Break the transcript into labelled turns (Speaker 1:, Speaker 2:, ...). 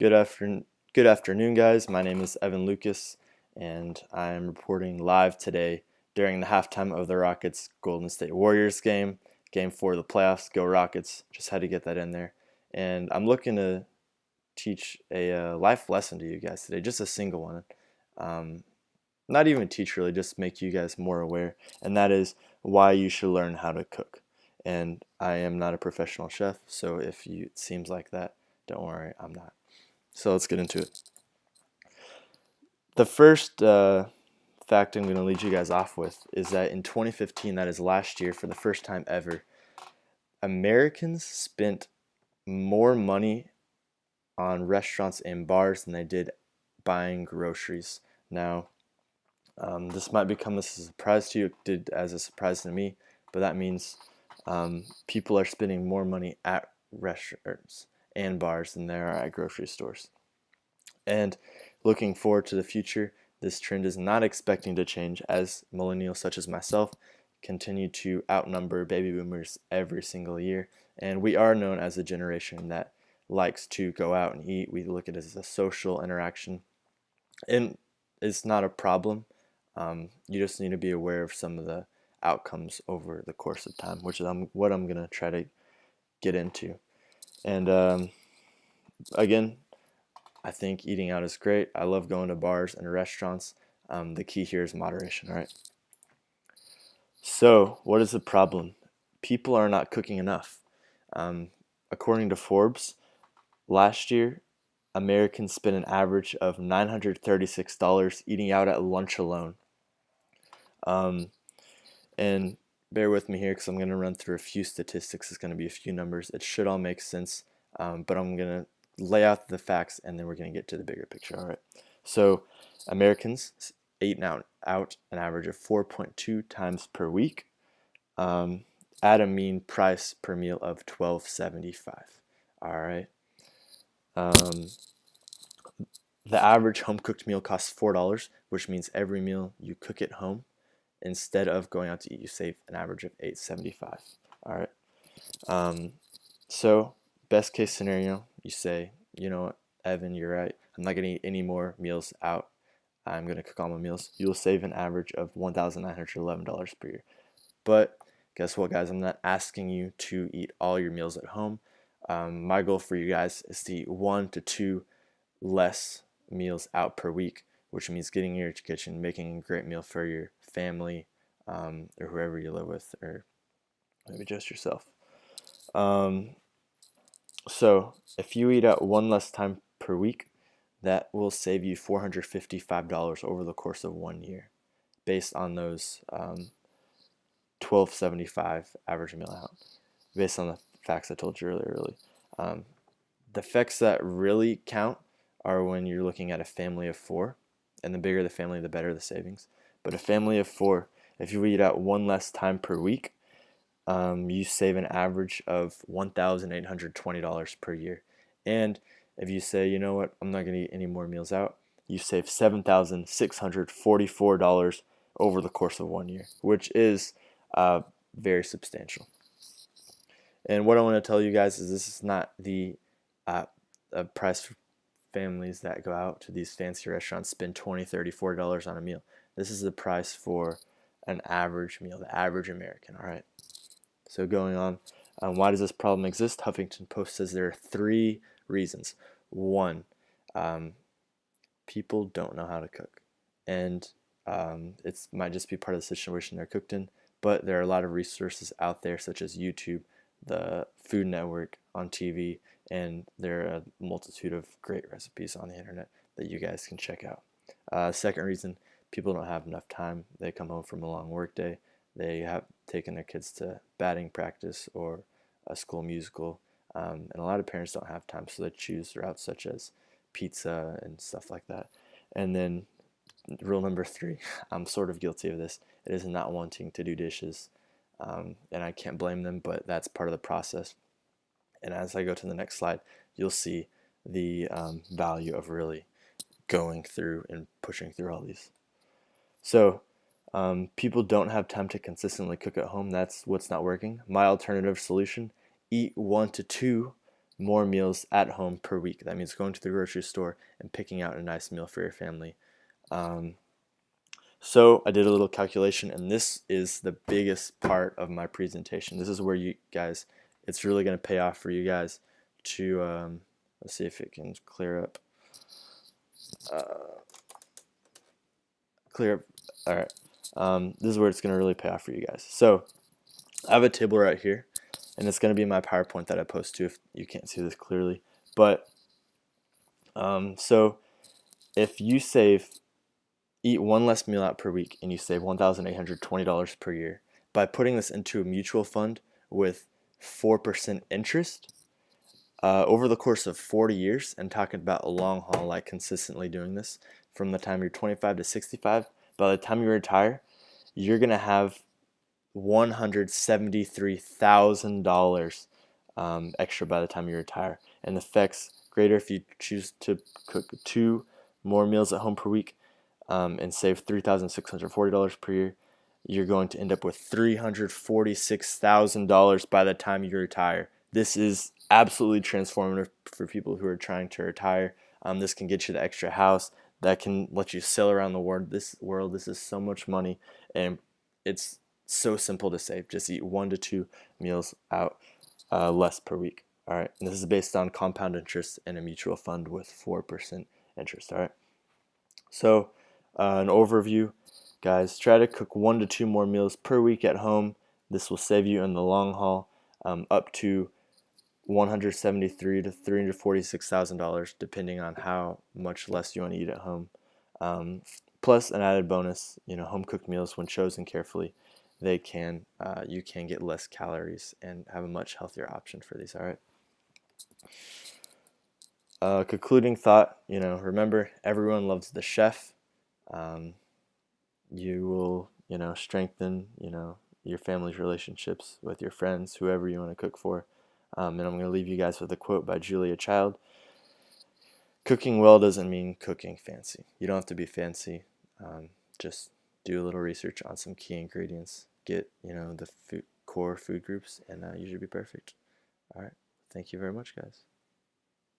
Speaker 1: Good afternoon, good afternoon, guys. My name is Evan Lucas, and I'm reporting live today during the halftime of the Rockets Golden State Warriors game, Game 4 of the playoffs. Go Rockets! Just had to get that in there. And I'm looking to teach a life lesson to you guys today, just a single one. Um, Not even teach really, just make you guys more aware, and that is why you should learn how to cook. And I am not a professional chef, so if it seems like that, don't worry, I'm not. So let's get into it. The first fact I'm going to lead you guys off with is that in 2015, that is last year, for the first time ever, Americans spent more money on restaurants and bars than they did buying groceries. Now, this might become as a surprise to you. It did as a surprise to me, but that means people are spending more money at restaurants and bars than they are at grocery stores. And looking forward to the future, this trend is not expecting to change as millennials such as myself continue to outnumber baby boomers every single year. And we are known as a generation that likes to go out and eat. We look at it as a social interaction. And it's not a problem. You just need to be aware of some of the outcomes over the course of time, which is what I'm going to try to get into. And again, I think eating out is great. I love going to bars and restaurants. The key here is moderation, all right? So, what is the problem? People are not cooking enough. According to Forbes, last year, Americans spent an average of $936 eating out at lunch alone. And bear with me here because I'm going to run through a few statistics. It's going to be a few numbers. It should all make sense, but I'm going to lay out the facts, and then we're going to get to the bigger picture. All right. So Americans ate out an average of 4.2 times per week, at a mean price per meal of $12.75. All right. The average home cooked meal costs $4, which means every meal you cook at home instead of going out to eat, you save an average of $8.75. All right. So best case scenario, you say, you know what, Evan, you're right. I'm not going to eat any more meals out. I'm going to cook all my meals. You'll save an average of $1,911 per year. But guess what, guys? I'm not asking you to eat all your meals at home. My goal for you guys is to eat 1 to 2 less meals out per week, which means getting in your kitchen, making a great meal for your family, or whoever you live with, or maybe just yourself. So if you eat out 1 less time per week, that will save you $455 over the course of 1 year, based on those $12.75 average meal out, based on the facts I told you earlier. The effects that really count are when you're looking at a family of 4, and the bigger the family, the better the savings. But a family of 4, if you eat out 1 less time per week, you save an average of $1,820 per year. And if you say, you know what, I'm not going to eat any more meals out, you save $7,644 over the course of 1 year, which is very substantial. And what I want to tell you guys is this is not the price for families that go out to these fancy restaurants, spend $20, $30, $40 on a meal. This is the price for an average meal, the average American, all right? So going on, why does this problem exist? Huffington Post says there are 3 reasons. 1, people don't know how to cook, and it might just be part of the situation they're cooked in, but there are a lot of resources out there such as YouTube, the Food Network on TV, and there are a multitude of great recipes on the internet that you guys can check out. Second reason, people don't have enough time. They come home from a long work day. They have taken their kids to batting practice or a school musical, and a lot of parents don't have time, so they choose routes such as pizza and stuff like that. And then rule number 3, I'm sort of guilty of this, it is not wanting to do dishes, and I can't blame them, but that's part of the process. And as I go to the next slide, you'll see the value of really going through and pushing through all these. So people don't have time to consistently cook at home. That's what's not working. My alternative solution, eat 1 to 2 more meals at home per week. That means going to the grocery store and picking out a nice meal for your family. So I did a little calculation, and this is the biggest part of my presentation. This is where you guys, it's really going to pay off for you guys to, let's see if it can clear up. All right. This is where it's going to really pay off for you guys. So I have a table right here, and it's going to be my PowerPoint that I post to if you can't see this clearly. But so if you eat one less meal out per week and you save $1,820 per year by putting this into a mutual fund with 4% interest over the course of 40 years, and talking about a long haul, like consistently doing this from the time you're 25 to 65, by the time you retire, you're going to have $173,000 extra by the time you retire. And the effects greater if you choose to cook 2 more meals at home per week and save $3,640 per year. You're going to end up with $346,000 by the time you retire. This is absolutely transformative for people who are trying to retire. This can get you the extra house that can let you sail around the world. This is so much money, and it's so simple to save. Just eat 1 to 2 meals out less per week. All right, and this is based on compound interest and a mutual fund with 4% interest. All right, so an overview, guys. Try to cook 1 to 2 more meals per week at home. This will save you in the long haul up to $173,000 to $346,000, depending on how much less you want to eat at home. Plus an added bonus, home cooked meals, when chosen carefully, you can get less calories and have a much healthier option for these. All right. Concluding thought, remember, everyone loves the chef. You will, strengthen, your family's relationships with your friends, whoever you want to cook for. And I'm going to leave you guys with a quote by Julia Child. Cooking well doesn't mean cooking fancy. You don't have to be fancy. Just do a little research on some key ingredients. Get, the core food groups, and you should be perfect. All right. Thank you very much, guys.